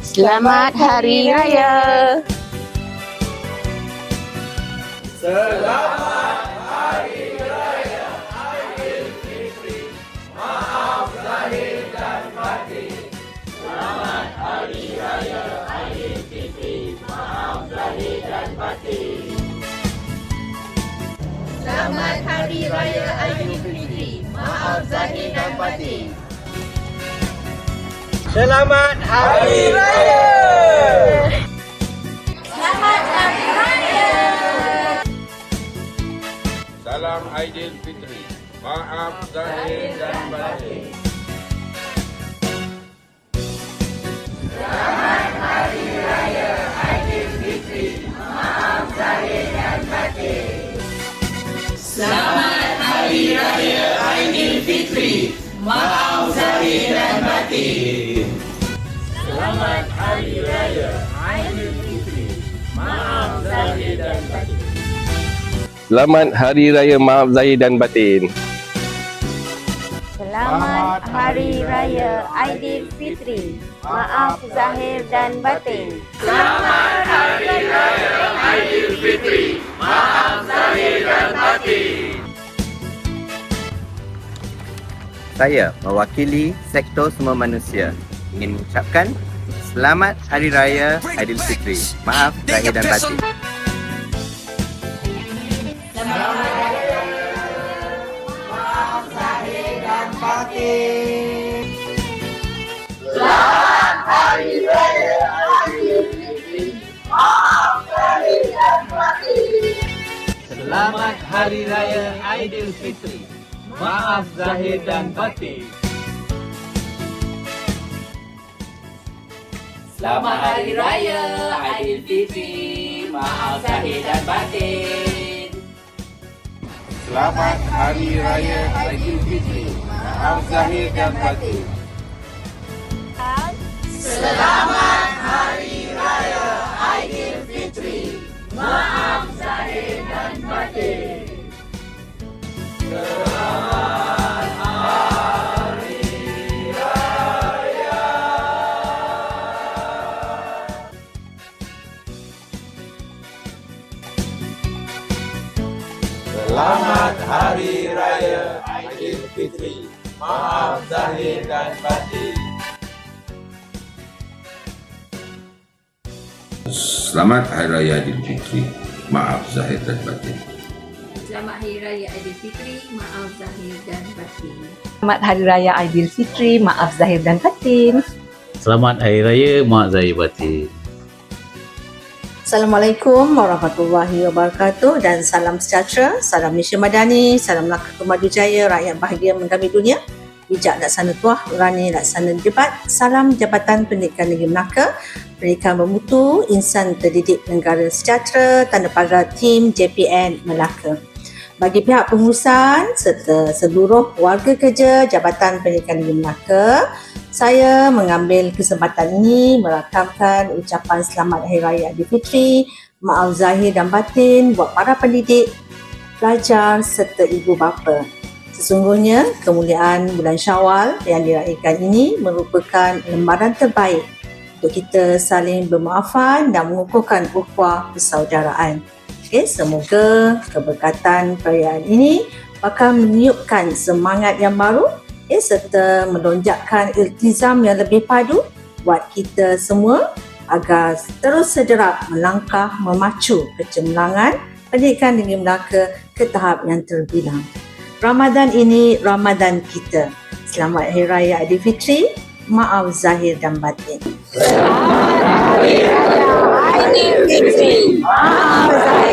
Selamat Hari Raya. Selamat Hari Raya Aidilfitri. Maaf zahir dan batin. Selamat Hari Raya. Selamat Hari Raya. Salam Aidilfitri. Maaf zahir dan batin. Selamat Hari Raya Aidilfitri. Maaf zahir dan batin. Selamat Hari Raya Aidilfitri. Maaf zahir dan batin. Selamat Hari Raya Maaf Zahir dan Batin. Selamat Hari Raya Aidilfitri. Maaf zahir dan batin. Saya mewakili sektor semua manusia ingin mengucapkan Selamat Hari Raya Aidilfitri. Maaf zahir dan batin. Selamat Hari Raya Aidilfitri. Maaf zahir dan batin. Selamat Hari Raya Aidilfitri. Maaf zahir dan batin. Selamat Hari Raya Aidilfitri. Maaf zahir dan batin. Selamat Hari Raya Aidilfitri. Maaf zahir dan batin. Selamat Hari Raya Aidilfitri. Maaf zahir dan batin. Selamat Hari Raya Aidilfitri. Maaf zahir dan batin. Selamat Hari Raya Aidilfitri. Maaf zahir dan batin. Selamat Hari Raya Aidilfitri. Maaf zahir dan batin. Selamat Hari Raya Maaf zahir batin. Assalamualaikum warahmatullahi wabarakatuh dan salam sejahtera, salam Malaysia Madani, salam Melaka Madu Jaya, rakyat bahagia menggambar dunia, bijak laksana tuah, berani laksana debat, salam Jabatan Pendidikan Negeri Melaka, pendidikan bermutu, insan terdidik negara sejahtera, tanda pagar tim JPN Melaka. Bagi pihak pengurusan serta seluruh warga kerja Jabatan Pendidikan Negeri Melaka, saya mengambil kesempatan ini merakamkan ucapan Selamat Hari Raya Aidilfitri, maaf zahir dan batin buat para pendidik, pelajar serta ibu bapa. Sesungguhnya kemuliaan bulan Syawal yang diraihkan ini merupakan lembaran terbaik untuk kita saling bermaafan dan mengukuhkan ukhuwah persaudaraan. Semoga keberkatan perayaan ini bakal meniupkan semangat yang baru serta melonjakkan iltizam yang lebih padu buat kita semua agar terus sederap melangkah memacu kecemerlangan pendidikan negeri Melaka ke tahap yang terbilang. Ramadan ini Ramadan kita. Selamat Hari Raya Aidilfitri. Maaf zahir dan batin. Selamat Hari Raya Aidilfitri. Maaf zahir